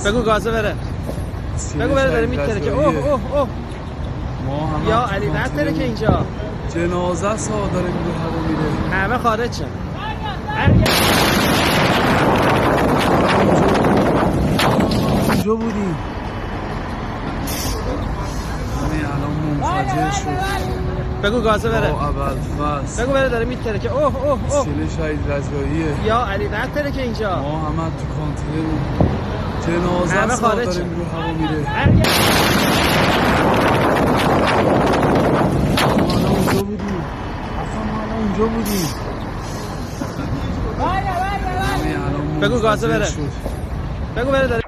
بگو گازه بره. بگو بره داره میتره که اوه اوه اوه. یا علی بطره که اینجا جنازه سا داره میگه هوا میره. همه خارج شن. اونجا بودیم. همین الان منفجر شد. بگو گازه بره. ابوالفضل بگو بره داره میتره که اوه اوه اوه. سیل شهید رجاییه. یا علی بطره که اینجا ما همه تو کانتینریم. جنازه همه سا خارج داره شن. میگه هوا میره. اونجا بودیم. اصلا ما الان اونجا بودیم. بگو گازه بره. بگو بره داره